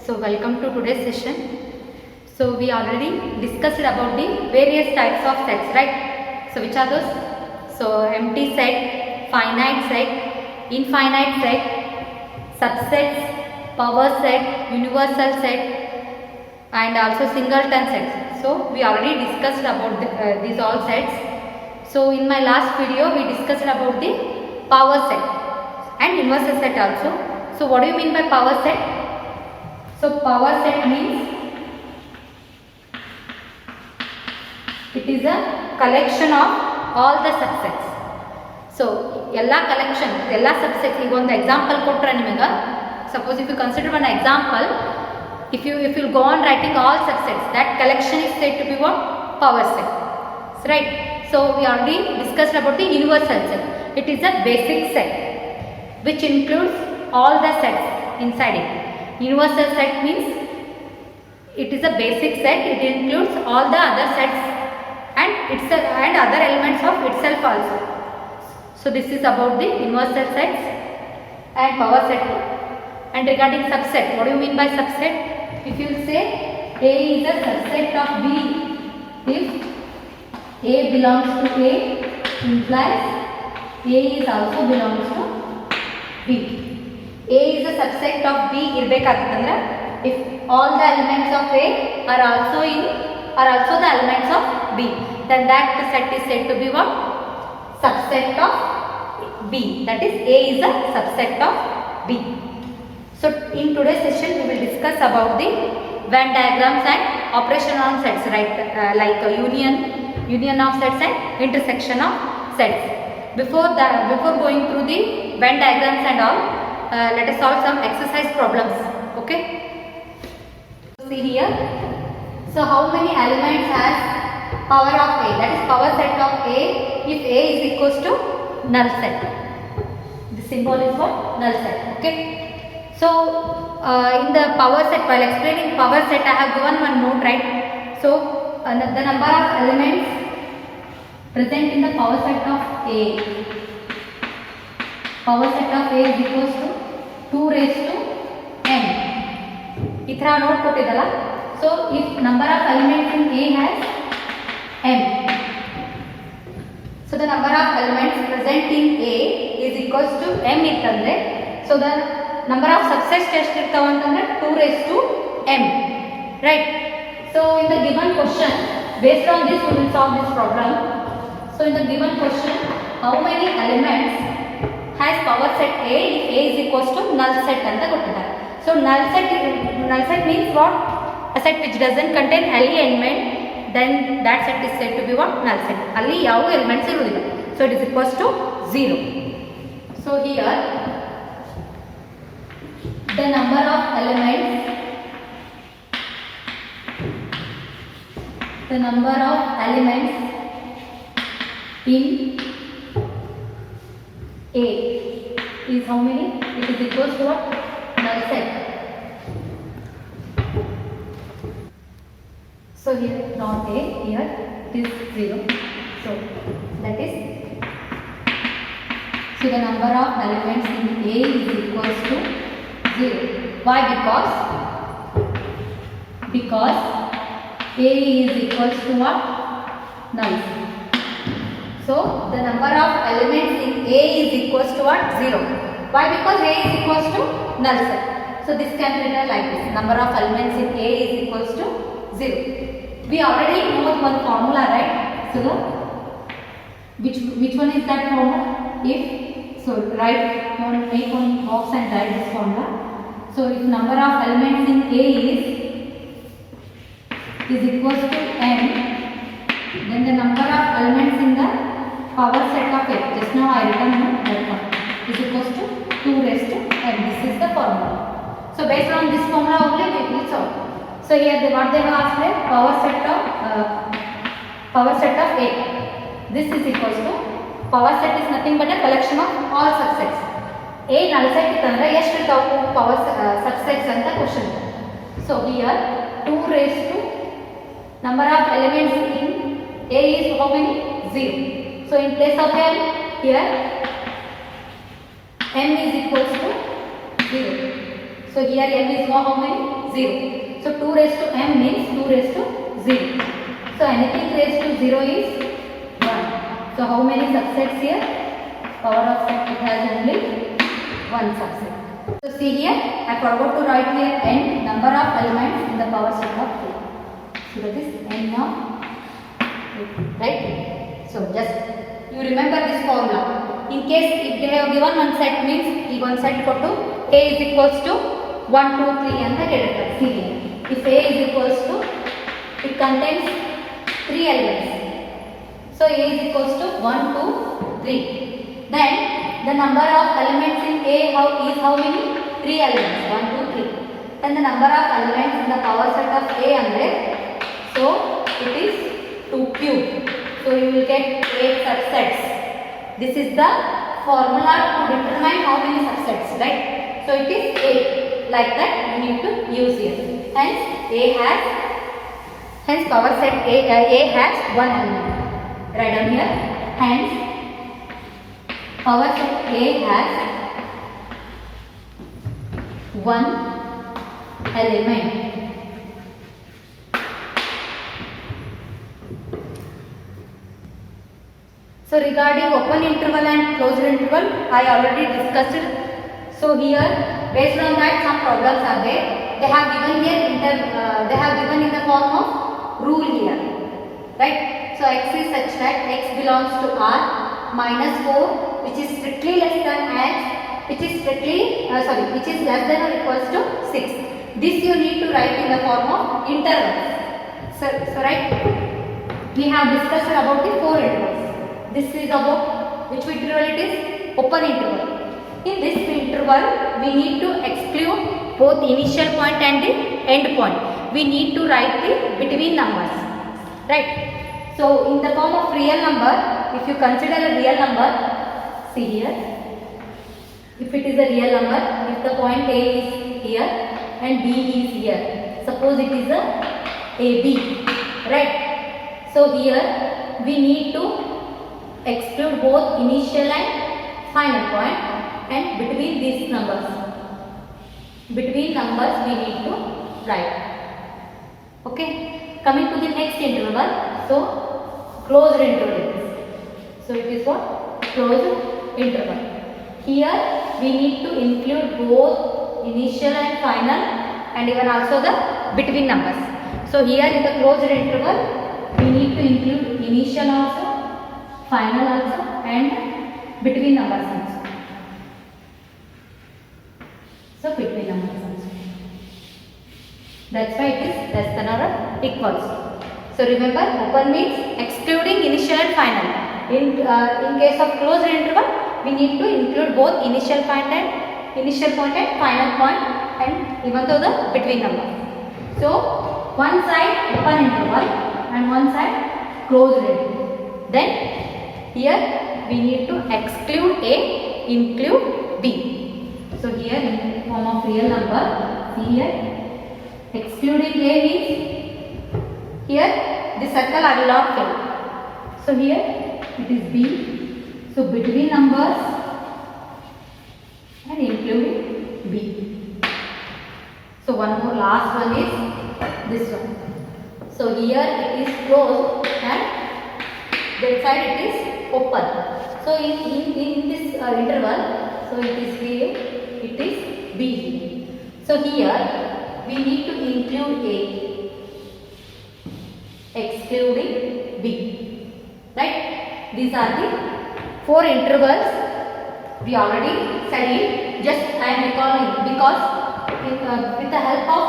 So welcome to today's session. So we already discussed about the various types of sets, right? So which are those? So empty set, finite set, infinite set, subsets, power set, universal set, and also singleton sets. So we already discussed about these all sets. So in my last video we discussed about the power set and universal set also. So what do you mean by power set? So power set means it is a collection of all the subsets. So ella collection, ella subsets. ಈಗ ಒಂದು example ಕೊಟ್ಟರೆ ನಿಮಗೆ, suppose if you consider one example, if you will go on writing all subsets, that collection is said to be what? Power set, right? So we already discussed about the universal set. It is a basic set which includes all the sets inside it. Universal set means it is a basic set, it includes all the other sets and other elements of itself also. So this is about the universal sets and power set. And regarding subset, what do you mean by subset? If you say A is a subset of B, if A belongs to A implies A is also belongs to B. A is a subset of B ಇರಬೇಕಾಗಿತ್ತಂದ್ರೆ if all the elements of A are also the elements of B, then that set is said to be what? Subset of B. That is A is a subset of B. So in today's session we will discuss about the Venn diagrams and operation on sets, right? Like union of sets and intersection of sets. Before going through the Venn diagrams and all, let us solve some exercise problems. Okay, see here. So how many elements has power of A? That is power set of A if A is equals to null set. The symbol is what? Null set. Okay, so in the power set, while explaining power set, I have given one note, right? So the number of elements present in the power set of A, power set of A is equals to 2 raised to n. Ithra note ಕೊಟ್ಟಿದ್ದಲ್ಲ. So if number of elements in A has m, so the number of elements present in A is equals to m ಇತ್ತಂದ್ರೆ, so the number of subsets ಎಷ್ಟು ಇರ್ತಾವ ಅಂತಂದ್ರೆ 2 raised to m, right? So in the given question, based on this we will solve this problem. So in the given question, how many elements has power set A if A is equals to null set ಅಂತ ಕೊಟ್ಟಿದ್ದಾರೆ. So null set means what? A set which doesn't contain any element, then that set is said to be what? Null set. ಅಲ್ಲಿ ಯಾವ elements ಇರುವುದಿಲ್ಲ. So it is equals to 0. So here the number of elements in A is how many? It is equals to what? Null set. So here not A, here it is 0. So that is, so the number of elements in A is equals to 0. Why? Because A is equals to what? Null. So the number of elements in A is equals to what? 0. Why? Because A is equals to null set. So this can be written like this: number of elements in A is equals to 0. We already know one formula, right? So which one is that formula? Make one box and write this formula. So if number of elements in A is equals to n, then the number of elements in the power set of A, just now I written that one, is equals to 2 raised to n. This is the formula. So based on this formula only we will solve. So here what they have asked is power set of A. This is equals to, power set is nothing but a collection of all subsets. A null set ಇತ್ತಂದ್ರೆ ಎಷ್ಟು ಇರ್ತಾವ power subsets ಅಂತ question. So here 2 raised to number of elements in A is how many? 0. So in place of m, here m is equals to 0. So here m is how many? 0. So 2 raised to m means 2 raised to 0. So anything raised to 0 is 1. So how many subsets here? Power of set it has only one subset. So see here, I forgot to write here n number of elements in the power set of 2. So that is n of 2, right? So just you remember this formula. In case if they have given one set means ಈ one set ಕೊಟ್ಟು a is equals to 1 2 3 ಅಂತ ಹೇಳಿರ್ತಾರೆ. See here, if a is equals to, it contains 3 elements. So a is equals to 1 2 3. Then the number of elements in a is how many? 3 elements. 1 2 3. Then the number of elements in the power set of a andre, so it is 2 cube. So you will get 8 subsets. This is the formula to determine how many subsets, right? So it is 8. Like that you need to use here. Hence power set a has 1 element. Write down here. Hence power set a has 1 element. So regarding open interval and closed interval, I already discussed it. So here, based on that, some problems are there. They have given here they have given in the form of rule here, right? So x is such that x belongs to R minus 4, which is strictly less than x, which is which is less than or equals to 6. This you need to write in the form of intervals. So right, we have discussed about the 4 intervals. This is about which interval it is? Open interval. In this interval, we need to exclude both initial point and the end point. We need to write the between numbers, right? So in the form of real number, if you consider a real number, see here, if it is a real number, if the point A is here and B is here, suppose it is a AB, right? So here we need to exclude both initial and final point, and between these numbers we need to write. Okay, coming to the next interval. So closed interval. So it is what? Closed interval. Here we need to include both initial and final, and even also the between numbers. So here in the closed interval we need to include initial also, final also, and between numbers also. So between numbers also. That's why it is less than or equals to. So remember, open means excluding initial and final. In case of closed interval, we need to include both initial point and final point, and even though the between number. So one side open interval and one side closed interval. Then here we need to exclude A, include B. So here in the form of real number, see here, excluding A means here the circle I will not fill. So here it is B. So between numbers and including B. So one more last one is this one. So here it is closed and that side it is open. So in this interval, so it is A, it is B. So here we need to include A, excluding B, right? These are the 4 intervals we already studied. Just I am recalling because with the help of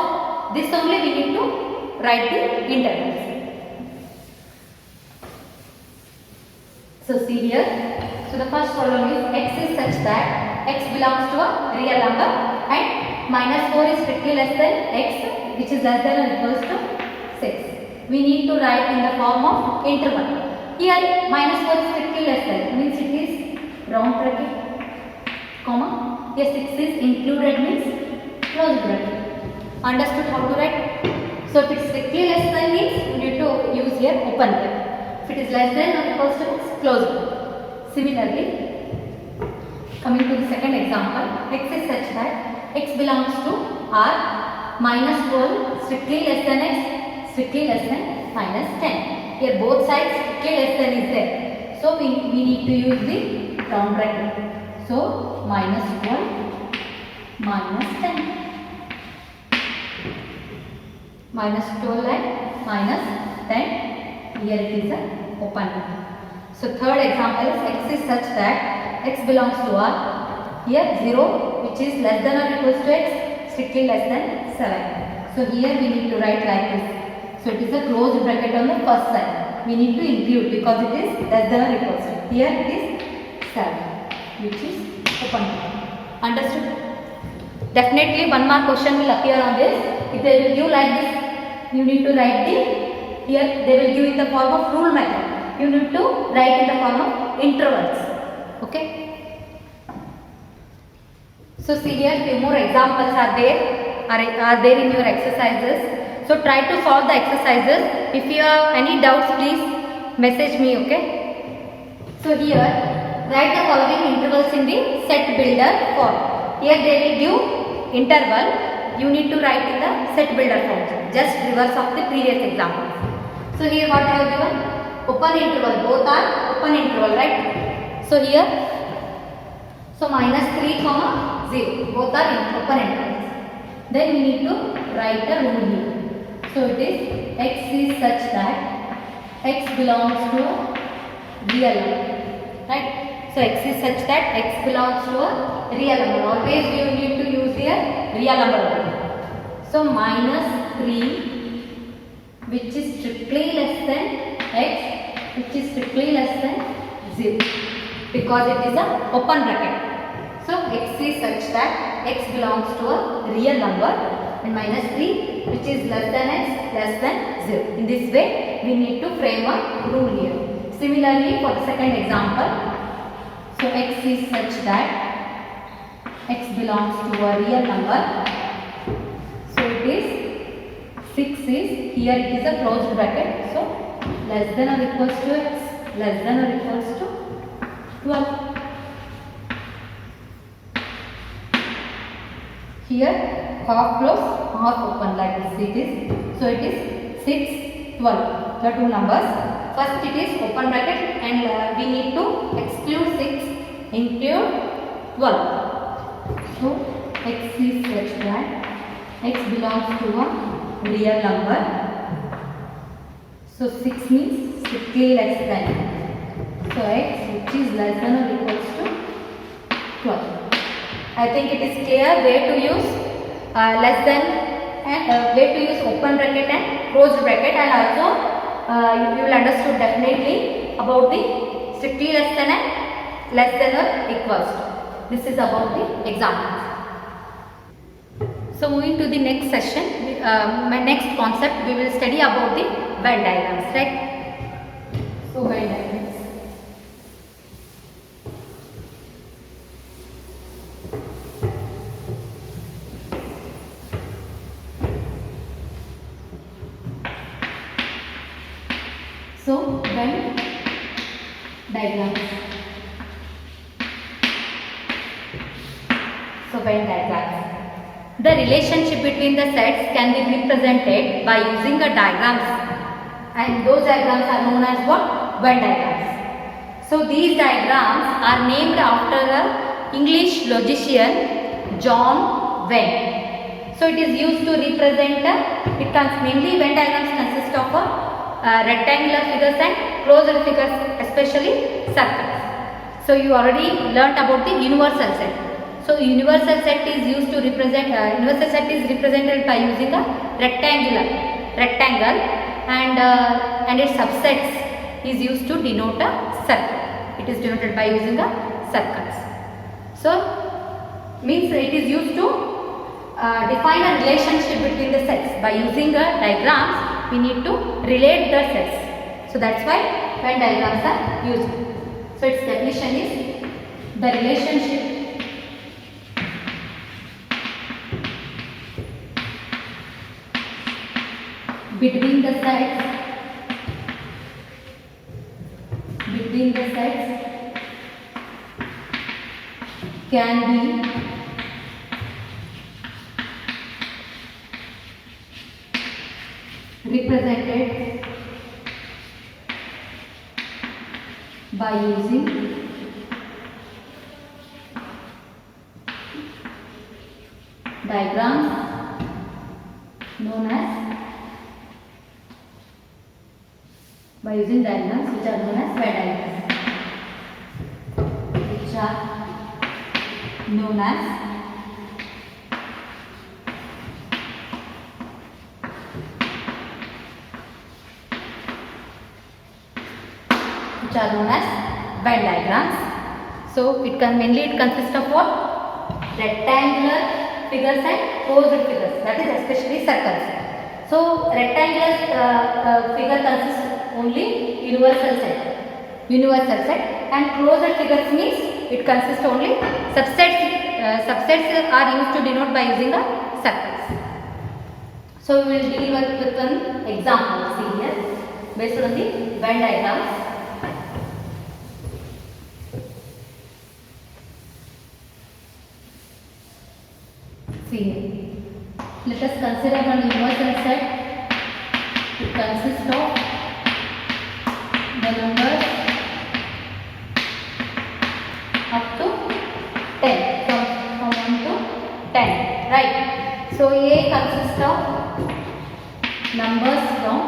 this only we need to write the intervals. So see here. So the first problem is x is such that x belongs to a real number and minus 4 is strictly less than x, which is less than or equals to 6. We need to write in the form of interval. Here minus 4 is strictly less than, means it is round bracket, comma. Here 6 is included means closed bracket. Understood how to write? So if it is strictly less than means you need to use here open bracket. If it is less than or equals to means closed bracket. Similarly, coming to the second example, x is such that x belongs to R minus 12 strictly less than x, strictly less than minus 10. Here both sides strictly less than is there. So we need to use the round bracket. So minus 12 minus 10. Minus 12 and minus 10. Here it is a open bracket. So third example is x is such that x belongs to R. Here 0 which is less than or equals to x, strictly less than 7. So here we need to write like this. So it is a closed bracket on the first side. We need to include because it is less than or equals to. Here it is 7 which is open bracket. Understood? Definitely one more question will appear on this. If they will give like this, you need to write the, here they will give in the form of rule method. You need to write in the form of intervals. Okay. So see here few more examples are there in your exercises. So try to solve the exercises. If you have any doubts, please message me. Okay. So here write the following intervals in the set builder form. Here they will give interval. You need to write in the set builder form. Just reverse of the previous examples. So here what I have given? Open interval. Both are open interval, right? So here, so minus 3 comma 0. Both are open intervals. Then we need to write the rule here. So it is x is such that x belongs to a real number, right? So x is such that x belongs to a real number. Always you need to use here real number. So minus 3 which is strictly less than x, which is strictly less than 0 because it is a open bracket. So x is such that x belongs to a real number and minus 3 which is less than x less than 0. In this way we need to frame a rule here. Similarly for the second example, so x is such that x belongs to a real number. So it is 6 is, here it is a closed bracket. So less than or equals to x, less than or equals to 12. Here half close, half open like this it is. So it is 6, 12, the two numbers. First it is open bracket and we need to exclude 6, include 12. So x is such that x belongs to a real number. So 6 means strictly less than. So x which is less than or equals to 12. I think it is clear where to use less than and where to use open bracket and closed bracket, and also you will understood definitely about the strictly less than and less than or equals to. This is about the examples. So moving to the next session, my next concept, we will study about the Venn diagrams, right? So Venn diagrams. So Venn diagrams. So Venn diagrams. The relationship between the sets can be represented by using a diagrams, and those diagrams are known as what? Venn diagrams. So these diagrams are named after the English logician John Venn. So it is used to represent mainly Venn diagrams consist of rectangular figures and closed figures, especially circles. So you already learnt about the universal set. So universal set is used to represent, universal set is represented by using a rectangle and its subsets is used to denote a circle. It is denoted by using a circles. So means it is used to define a relationship between the sets. By using a diagrams, we need to relate the sets. So that's why Venn diagrams are used. So its definition is the relationship between the sets can be represented by using diagrams known as which are known as Venn diagrams, which are known as Venn diagrams. So it consists of what? Rectangular figures and closed figures, that is especially circles. So rectangular figure consists only universal set, and closed figures means it consists only subsets. Subsets are used to denote by using the circles. So we will deal with an example. See here, based on the Venn diagrams. See here. Let us consider one universal set. It consists of the numbers up to 10, from 1 to 10, right? So A consists of numbers from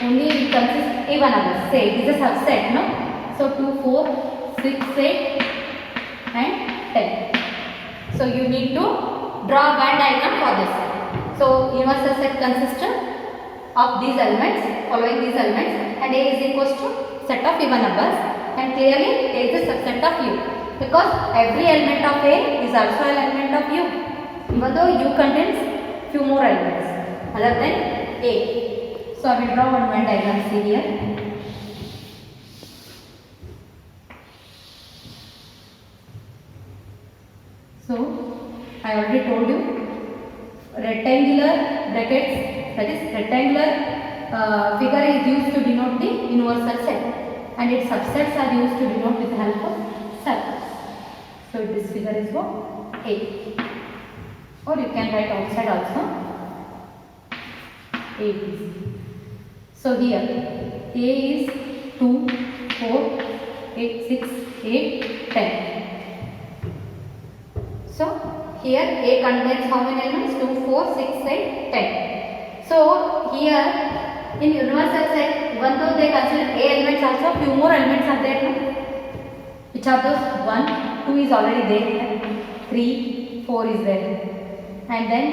only even numbers. Say it is a subset, no? So 2, 4, 6, 8 and 10. So you need to draw a Venn diagram for this. So universal set consists of these elements, following these elements, and A is equals to set of even numbers, and clearly A is a subset of U, because every element of A is also an element of U, even though U contains few more elements other than A. So I will draw one Venn diagram. See here. So I already told you, rectangular brackets, that is rectangular figure is used to denote the universal set, and its subsets are used to denote with the help of circles. So this figure is what? A, or you can write outside also A. So here A is 2, 4, 8, 6, 8, 10. So here A contains how many elements? 2, 4, 6, 8, 10. So here in universal set, even though they consider A elements, also few more elements are there, no? Which are those? 1, 2 is already there here, 3, 4 is there, and then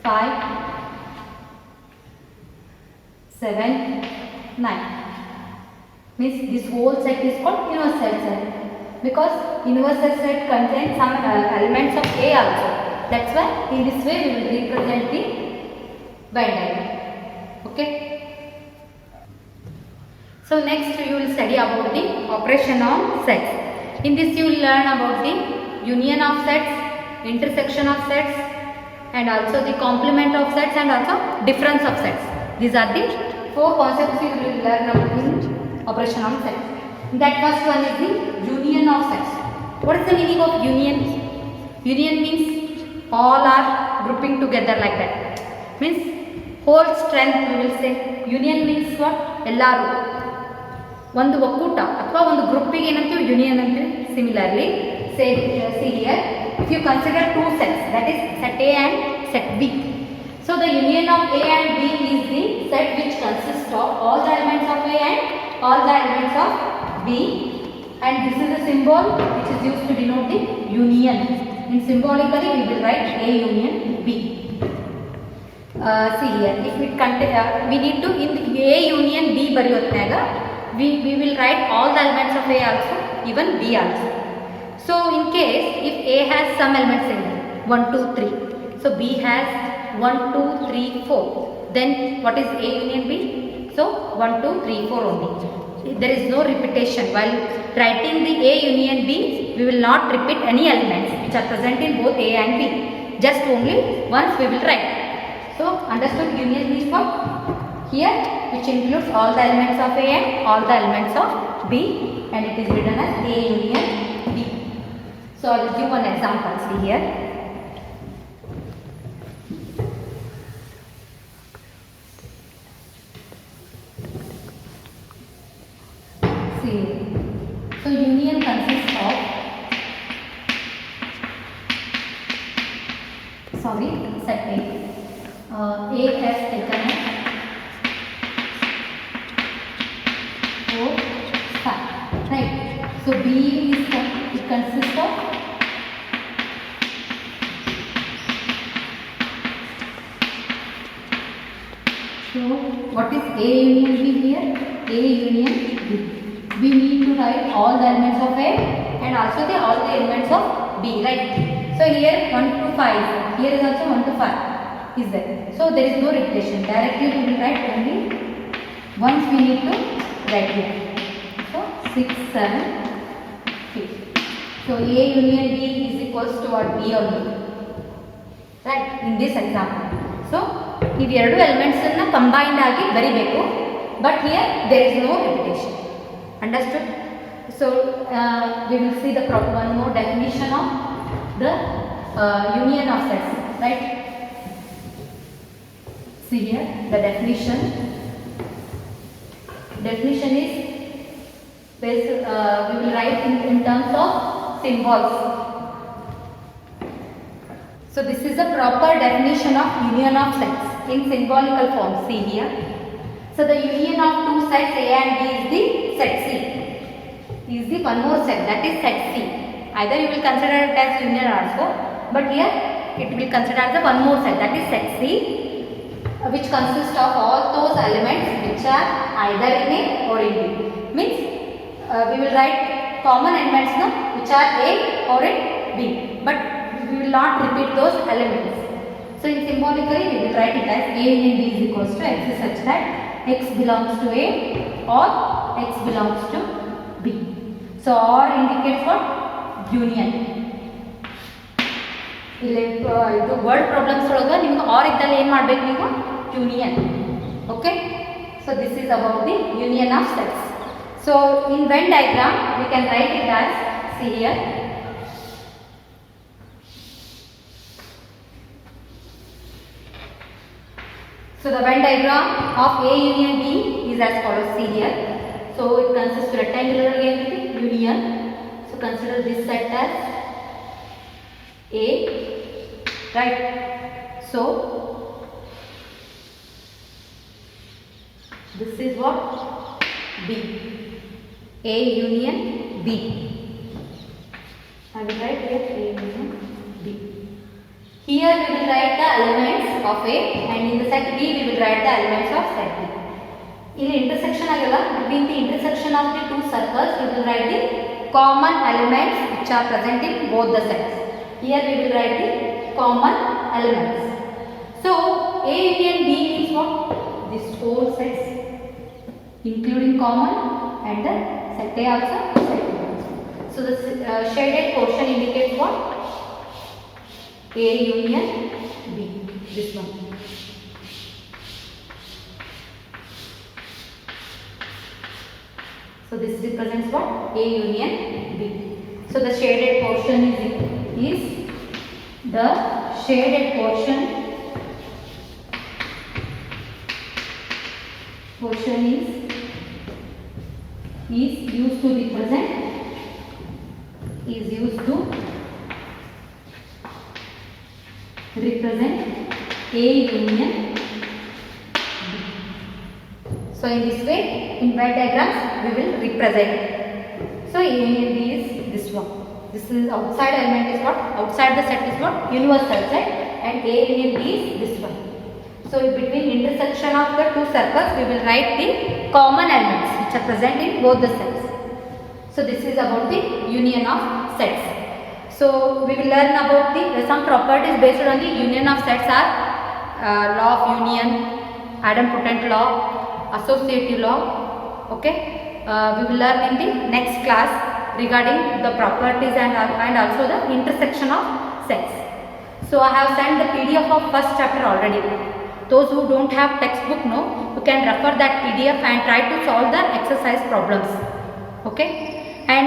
5, 7, 9. Means this whole set is called universal set, because universal set contains some elements of A also. That's why in this way we will represent the Venn diagram. Okay. So next you will study about the operation on sets. In this you will learn about the union of sets, intersection of sets, and also the complement of sets, and also difference of sets. These are the 4 concepts you will learn about in operation on sets. That first one is the union of sets. What is the meaning of union? Union means all are grouping together like that. Means whole strength we will say. Union means what? Ellaru. ಒಂದು ಒಕ್ಕೂಟ ಅಥವಾ ಒಂದು ಗ್ರೂಪಿಗೆ ಏನಂತೀವಿ union ಅಂತೀವಿ. Similarly, see here, if you consider 2 sets, that is set A and set B. So the union of A and B is the set which consists of all the elements of A and all the elements of B, and this is the symbol which is used to denote the union. In symbolically we will write A union B. See here, if it we need to in A union B bariyotnaga we will write all the elements of A also, even B also. So in case if A has some elements in 1, 2, 3, so B has 1, 2, 3, 4, then what is A union B? So 1, 2, 3, 4 only. There is no repetition. While writing the A union B, we will not repeat any elements which are present in both A and B. Just only once we will write. So understood union means what? Here which includes all the elements of A and all the elements of B, and it is written as A union B. So I will give one example. See here. See, so union consists of, sorry, set A. A has taken a 4, 5, right? So B is it consists of so what is A union B here? A union B. We need to write all the elements of A and also all the elements of B, right? So here 1 to 5, here is also 1 to 5 is there. So there is no repetition. Directly we will write only once we need to write here. So 6, 7, 8. So A union B is equals to what? B only, right? In this example. So if you two elements are combined agi baribeku, but here there is no repetition. Understood? So we will see the one more definition of the union of sets, right? See here the definition. Definition is based, we will write in terms of symbols. So this is a proper definition of union of sets in symbolical form. See here. So the union of two sets A and B is the set C. Is the one more set, that is set C. Either you will consider it as union also, but here it will consider as the one more set, that is set C, which consists of all those elements which are either in A or in B. Means we will write common elements now which are A or in B, but we will not repeat those elements. So in symbolically we will write it as A union B is equals to X such that X belongs to A or X belongs to B. So OR indicates what? Union. ಇಲ್ಲಿ ಇದು word problems ಒಳಗೆ ನಿಮಗೆ R ಇದ್ದಲ್ಲಿ ಏನು ಮಾಡಬೇಕು ನೀವು? Union. Okay, so this is about the union of sets. So in when diagram we can write it as, see here. So the Venn diagram of A union B is as follows. See here. So it consists of rectangular union. So consider this set as A, right? So this is what? B. A union B. I will write here A union B. Here we will write the elements of A, and in the set B we will write the elements of set B. In intersection agala, between the intersection of the two circles we will write the common elements which are present in both the sets. Here we will write the common elements. So A union B means what? These four sets including common and the set A also, set B also. So the shaded portion indicates what? A union B, this one. So this represents what? A union B. So the shaded portion is the shaded portion is used to represent A union B. So in this way, in Y diagrams we will represent. So A union B is this one. This is outside element is what? Outside the set is what? Universal set, and A union B is this one. So between intersection of the two circles we will write the common elements which are present in both the sets. So this is about the union of sets. So we will learn about some properties based on the union of sets are law of union, idempotent law, associative law. Okay, we will learn in the next class regarding the properties and also the intersection of sets. So I have sent the PDF of first chapter already. Those who don't have textbook, no, you can refer that PDF and try to solve the exercise problems. Okay, and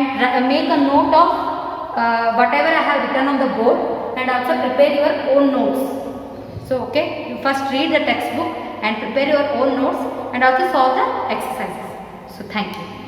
make a note of whatever I have written on the board, and also prepare your own notes. So okay, you first read the textbook and prepare your own notes and also solve the exercises. So thank you.